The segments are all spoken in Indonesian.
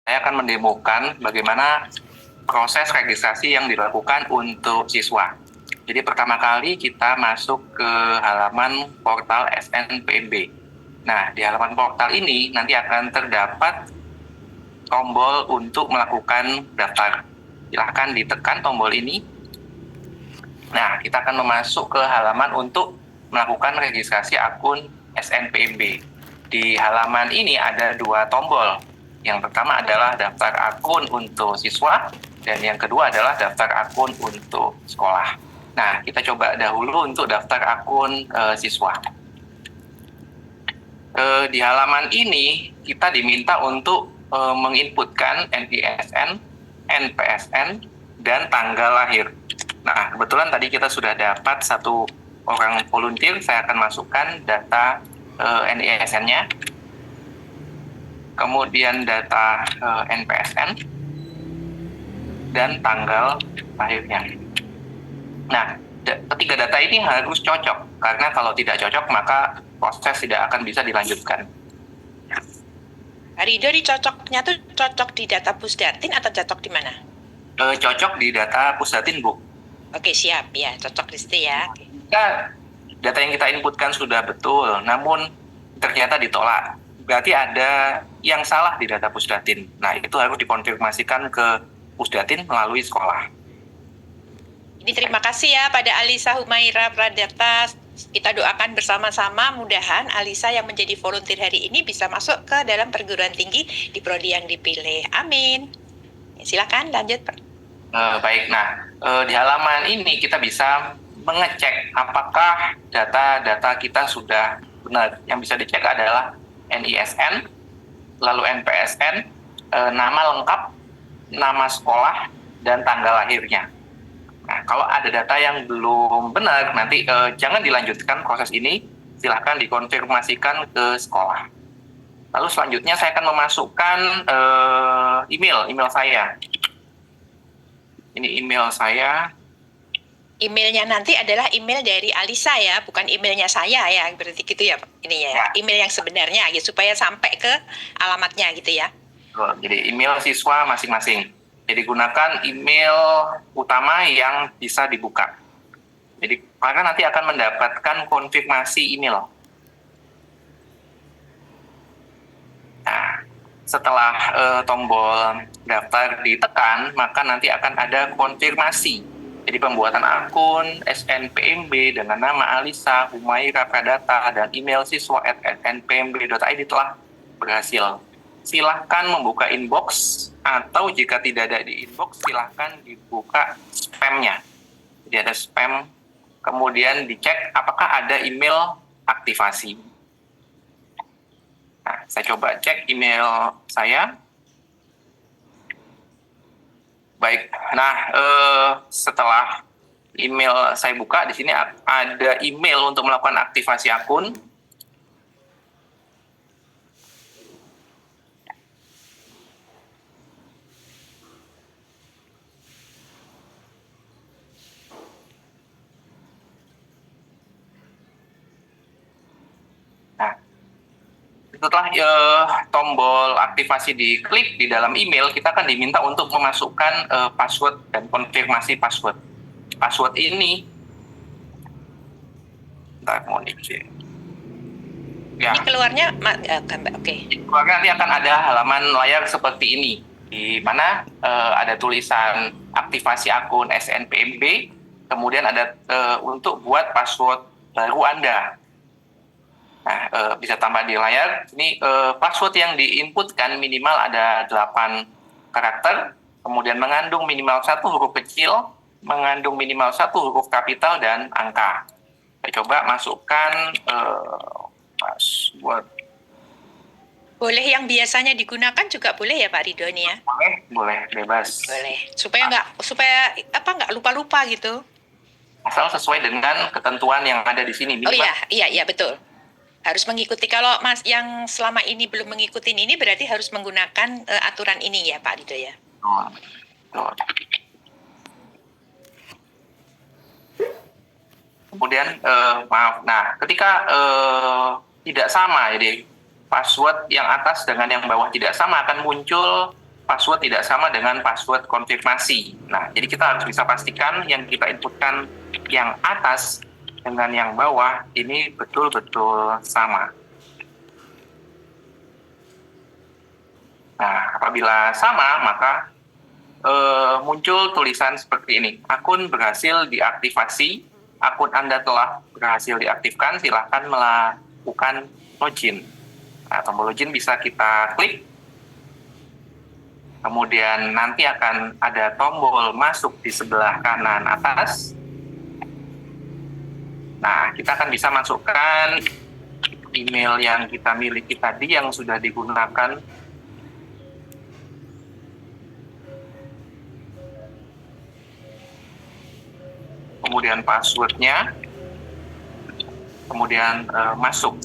Saya akan mendemokan bagaimana proses registrasi yang dilakukan untuk siswa. Jadi pertama kali kita masuk ke halaman portal SNPMB. Nah, di halaman portal ini nanti akan terdapat tombol untuk melakukan daftar. Silahkan ditekan tombol ini. Nah, kita akan masuk ke halaman untuk melakukan registrasi akun SNPMB. Di halaman ini ada dua tombol. Yang pertama adalah daftar akun untuk siswa, dan yang kedua adalah daftar akun untuk sekolah. Nah, kita coba dahulu untuk daftar akun siswa. Di halaman ini, kita diminta untuk menginputkan NISN, NPSN, dan tanggal lahir. Nah, kebetulan tadi kita sudah dapat satu orang volunteer, saya akan masukkan data NISN-nya, kemudian data NPSN, dan tanggal lahirnya. Nah, ketiga data ini harus cocok, karena kalau tidak cocok maka proses tidak akan bisa dilanjutkan. Rido, cocoknya tuh cocok di data Pusdatin atau cocok di mana? Cocok di data Pusdatin, Bu. Oke, siap ya, cocok di situ ya. Jika data yang kita inputkan sudah betul, namun ternyata ditolak, berarti ada yang salah di data Pusdatin. Nah, itu harus dikonfirmasikan ke Pusdatin melalui sekolah. Ini terima kasih ya pada Alisa Humaira Pradata. Kita doakan bersama-sama mudahan Alisa yang menjadi volunteer hari ini bisa masuk ke dalam perguruan tinggi di prodi yang dipilih. Amin. Silakan lanjut, Pak. Baik, nah di halaman ini kita bisa mengecek apakah data-data kita sudah benar. Yang bisa dicek adalah NISN, lalu NPSN, nama lengkap, nama sekolah, dan tanggal lahirnya. Nah, kalau ada data yang belum benar, nanti jangan dilanjutkan proses ini, silahkan dikonfirmasikan ke sekolah. Lalu selanjutnya saya akan memasukkan email saya. Ini email saya. Emailnya nanti adalah email dari Alisa ya, bukan emailnya saya ya, berarti gitu ya, ini ya. Email yang sebenarnya gitu, supaya sampai ke alamatnya gitu ya. Jadi email siswa masing-masing. Jadi gunakan email utama yang bisa dibuka. Jadi maka nanti akan mendapatkan konfirmasi email. Nah, setelah tombol daftar ditekan, maka nanti akan ada konfirmasi. Jadi pembuatan akun SNPMB dengan nama Alisa Humaira Pradata dan email siswa@snpmb.id telah berhasil. Silahkan membuka inbox, atau jika tidak ada di inbox, silahkan dibuka spam-nya. Jadi ada spam, kemudian dicek apakah ada email aktivasi. Nah, saya coba cek email saya. Baik, nah setelah email saya buka, di sini ada email untuk melakukan aktivasi akun. Setelah tombol aktivasi diklik di dalam email, kita akan diminta untuk memasukkan password dan konfirmasi password. Password ini, bentar, mau dicek. Ya. Ini keluarnya, oke. Keluarnya nanti akan ada halaman layar seperti ini, di mana ada tulisan aktivasi akun SNPMB, kemudian ada untuk buat password baru Anda. Nah, bisa tambah di layar. Ini password yang diinputkan minimal ada 8 karakter, kemudian mengandung minimal 1 huruf kecil, mengandung minimal 1 huruf kapital, dan angka. Saya coba masukkan password. Boleh yang biasanya digunakan juga boleh ya Pak Ridoni ya? Boleh, bebas. Boleh, supaya nggak lupa-lupa gitu. Asal sesuai dengan ketentuan yang ada di sini. Oh iya betul. Harus mengikuti. Kalau Mas yang selama ini belum mengikuti ini berarti harus menggunakan aturan ini ya Pak Rido ya. Kemudian maaf. Nah, ketika tidak sama, jadi password yang atas dengan yang bawah tidak sama, akan muncul password tidak sama dengan password konfirmasi. Nah, jadi kita harus bisa pastikan yang kita inputkan yang atas dengan yang bawah ini betul-betul sama. Nah, apabila sama, maka muncul tulisan seperti ini. Akun berhasil diaktifasi, akun Anda telah berhasil diaktifkan, silahkan melakukan login. Nah, tombol login bisa kita klik, kemudian nanti akan ada tombol masuk di sebelah kanan atas. Nah, kita akan bisa masukkan email yang kita miliki tadi yang sudah digunakan. Kemudian passwordnya, kemudian masuk.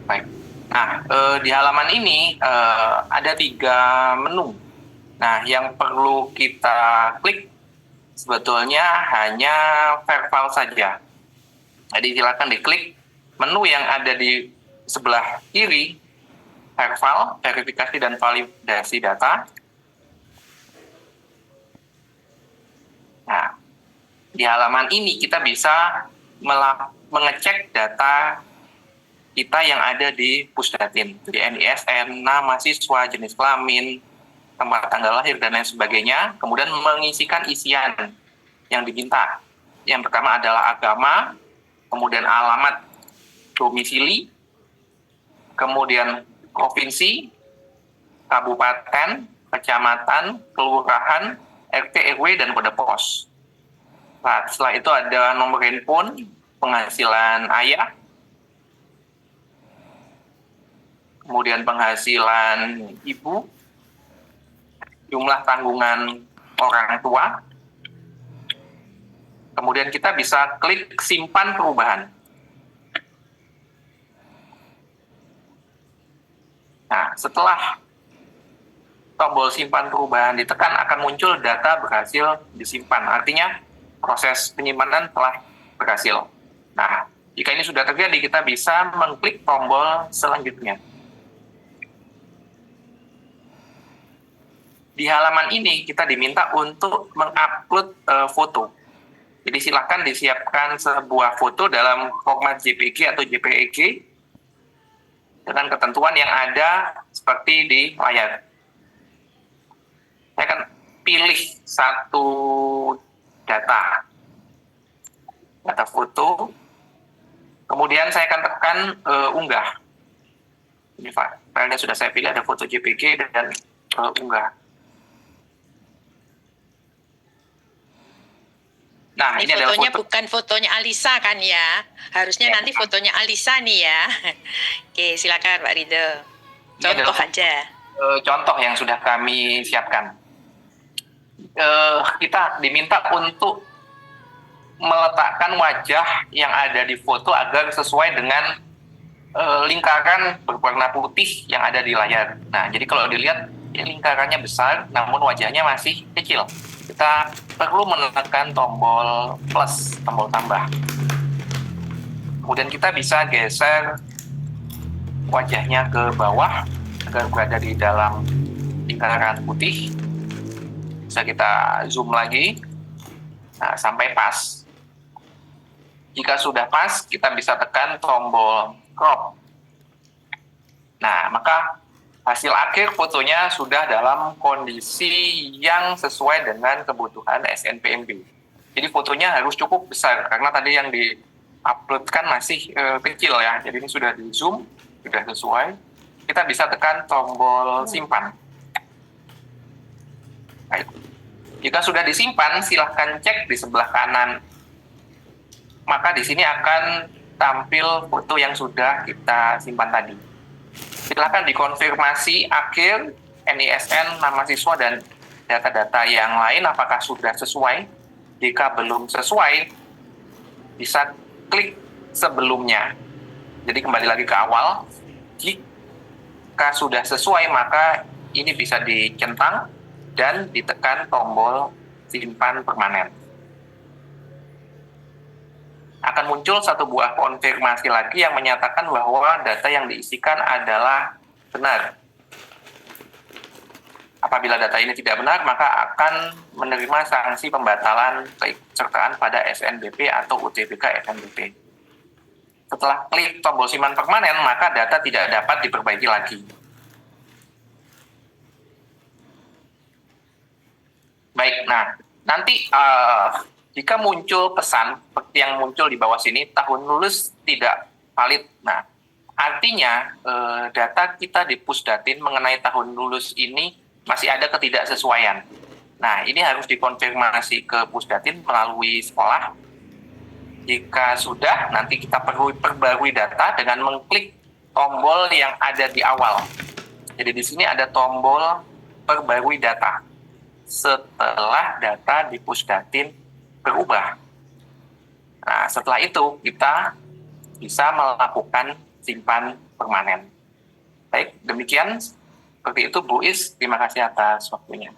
Baik. Nah, di halaman ini ada 3 menu. Nah, yang perlu kita klik sebetulnya hanya verify saja. Jadi silakan diklik menu yang ada di sebelah kiri, verify, verifikasi dan validasi data. Nah, di halaman ini kita bisa mengecek data kita yang ada di Pusdatin, di NISN, nama siswa, jenis kelamin, tempat tanggal lahir, dan lain sebagainya, kemudian mengisikan isian yang diminta. Yang pertama adalah agama, kemudian alamat domisili, kemudian provinsi, kabupaten, kecamatan, kelurahan, RT, RW, dan kode pos. Nah, setelah itu ada nomor handphone, penghasilan ayah, kemudian penghasilan ibu, jumlah tanggungan orang tua, kemudian kita bisa klik simpan perubahan. Nah, setelah tombol simpan perubahan ditekan akan muncul data berhasil disimpan. Artinya proses penyimpanan telah berhasil. Nah, jika ini sudah terjadi, kita bisa mengklik tombol selanjutnya. Di halaman ini kita diminta untuk mengupload foto. Jadi silakan disiapkan sebuah foto dalam format JPG atau JPEG dengan ketentuan yang ada seperti di layar. Saya akan pilih satu data foto, kemudian saya akan tekan unggah. Ini filenya sudah saya pilih, ada foto JPG dan unggah. Nah, ini adalah fotonya foto. Bukan fotonya Alisa kan ya? Harusnya Ya, nanti fotonya Alisa nih ya. Oke, silakan Pak Ridho. Contoh aja. Contoh yang sudah kami siapkan. Kita diminta untuk meletakkan wajah yang ada di foto agar sesuai dengan lingkaran berwarna putih yang ada di layar. Nah, jadi kalau dilihat ini lingkarannya besar, namun wajahnya masih kecil. Kita perlu menekan tombol plus, tombol tambah. Kemudian kita bisa geser wajahnya ke bawah agar berada di dalam lingkaran putih. Bisa kita zoom lagi, nah, sampai pas. Jika sudah pas, kita bisa tekan tombol crop. Nah, maka hasil akhir fotonya sudah dalam kondisi yang sesuai dengan kebutuhan SNPMB. Jadi fotonya harus cukup besar, karena tadi yang di-uploadkan masih kecil ya. Jadi ini sudah di zoom, sudah sesuai. Kita bisa tekan tombol simpan. Baik. Jika sudah disimpan, silahkan cek di sebelah kanan. Maka di sini akan tampil foto yang sudah kita simpan tadi. Silahkan dikonfirmasi akhir, NISN, nama siswa, dan data-data yang lain apakah sudah sesuai. Jika belum sesuai, bisa klik sebelumnya. Jadi kembali lagi ke awal. Jika sudah sesuai, maka ini bisa dicentang dan ditekan tombol simpan permanen. akan muncul satu buah konfirmasi lagi yang menyatakan bahwa data yang diisikan adalah benar. Apabila data ini tidak benar, maka akan menerima sanksi pembatalan keikutsertaan pada SNBP atau UTBK SNBP. Setelah klik tombol simpan permanen, maka data tidak dapat diperbaiki lagi. Baik, nah nanti jika muncul pesan seperti yang muncul di bawah sini, tahun lulus tidak valid. Nah, artinya data kita di Pusdatin mengenai tahun lulus ini masih ada ketidaksesuaian. Nah, ini harus dikonfirmasi ke Pusdatin melalui sekolah. Jika sudah, nanti kita perlu perbarui data dengan mengklik tombol yang ada di awal. Jadi di sini ada tombol perbarui data. Setelah data di Pusdatin berubah. Nah, setelah itu kita bisa melakukan simpan permanen. Baik, demikian. Seperti itu Bu Is, terima kasih atas waktunya.